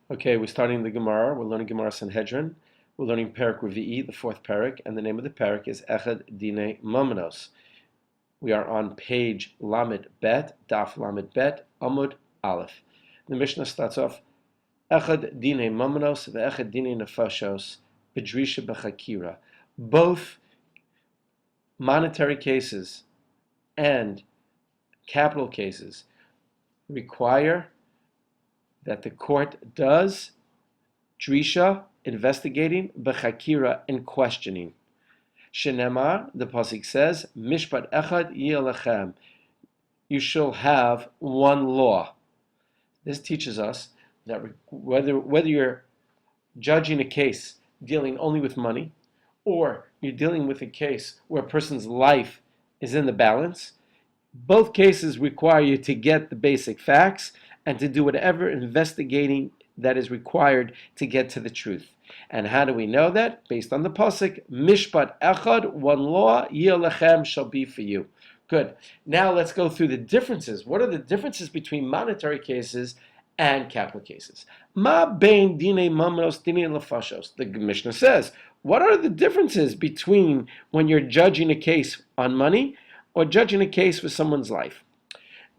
Okay, we're starting the Gemara. We're learning Gemara Sanhedrin. We're learning Perek Revi'i, the fourth Perek, and the name of the Perek is Echad Dine Mamanos. We are on page Lamed Bet, Daf Lamed Bet, Amud Aleph. The Mishnah starts off, Echad Dine Mamanos ve'Echad Dine Nefashos B'drisha B'chakira. Both monetary cases and capital cases require that the court does drisha, investigating, b'chakira, and questioning. Shenemar, the pasuk says, mishpat echad yeh. You shall have one law. This teaches us that whether you're judging a case dealing only with money, or you're dealing with a case where a person's life is in the balance, both cases require you to get the basic facts and to do whatever investigating that is required to get to the truth. And how do we know that? Based on the pasuk, Mishpat Echad, one law, Yeh Lechem, shall be for you. Good. Now let's go through the differences. What are the differences between monetary cases and capital cases? Ma bein dine mamanos dine lefashos. The Mishnah says, what are the differences between when you're judging a case on money or judging a case for someone's life?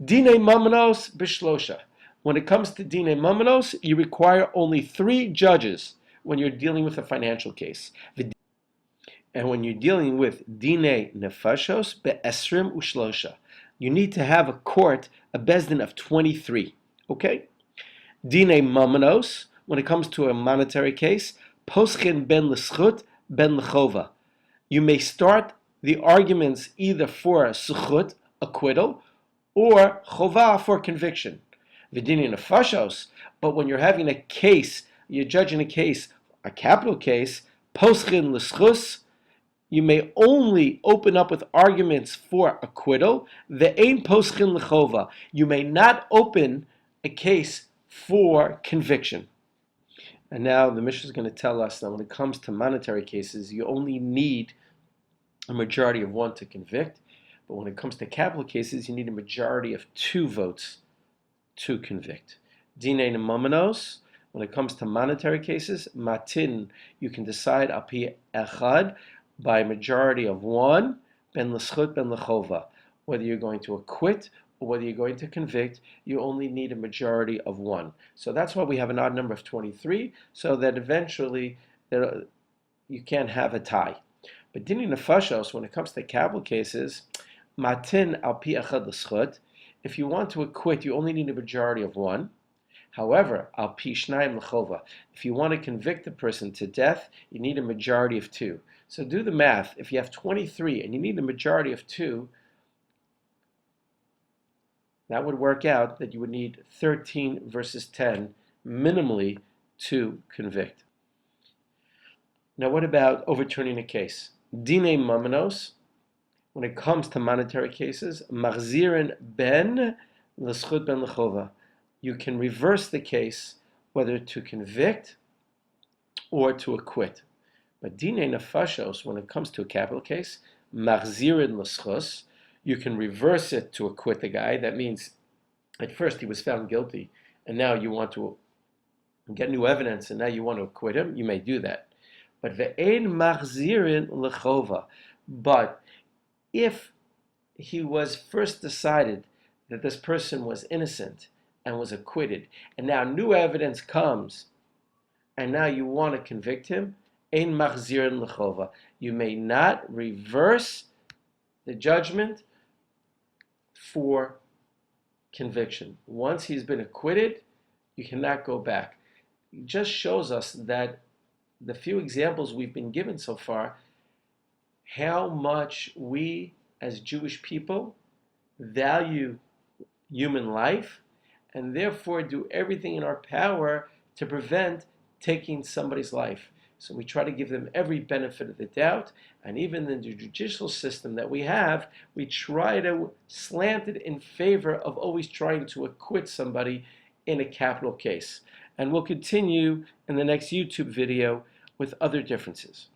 Dine mamanos bishlosha. When it comes to dine mamanos, you require only 3 judges when you're dealing with a financial case. And when you're dealing with dine nefashos be'esrim ushlosha, you need to have a court, a bezdin of 23. Okay? Dine mamanos, when it comes to a monetary case, poschen ben l'schut ben l'chova. You may start the arguments either for suchut, acquittal, or chova, for conviction. V'dinin nefashos, but when you're having a case, you're judging a case, a capital case, poschen l'schus, you may only open up with arguments for acquittal. Ve'ein poschen l'chova. You may not open a case for conviction. And now the Mishnah is going to tell us that when it comes to monetary cases, you only need a majority of 1 to convict. But when it comes to capital cases, you need a majority of 2 votes to convict. Dine mamanos, when it comes to monetary cases, matin, you can decide api echad, by a majority of 1, ben l'schut ben l'chova. Whether you're going to acquit or whether you're going to convict, you only need a majority of 1. So that's why we have an odd number of 23, so that eventually you can't have a tie. But dini nefashos, when it comes to capital cases, matin al pi echad l'schut. If you want to acquit, you only need a majority of 1. However, al pi shnayim l'chova. If you want to convict the person to death, you need a majority of 2. So do the math. If you have 23 and you need a majority of 2, that would work out that you would need 13 versus 10 minimally to convict. Now what about overturning a case? Dine mamanos, when it comes to monetary cases, machzirin ben l'schut ben l'chova. You can reverse the case whether to convict or to acquit. But dine nefashos, when it comes to a capital case, machzirin l'schus, you can reverse it to acquit the guy. That means at first he was found guilty, and now you want to get new evidence, and now you want to acquit him. You may do that. But ve'ein machzirin l'chova. But if he was first decided that this person was innocent and was acquitted, and now new evidence comes, and now you want to convict him, ein machzirin l'chova. You may not reverse the judgment for conviction. Once he's been acquitted, you cannot go back. It just shows us that the few examples we've been given so far, how much we as Jewish people value human life and therefore do everything in our power to prevent taking somebody's life. So we try to give them every benefit of the doubt, and even in the judicial system that we have, we try to slant it in favor of always trying to acquit somebody in a capital case. And we'll continue in the next YouTube video with other differences.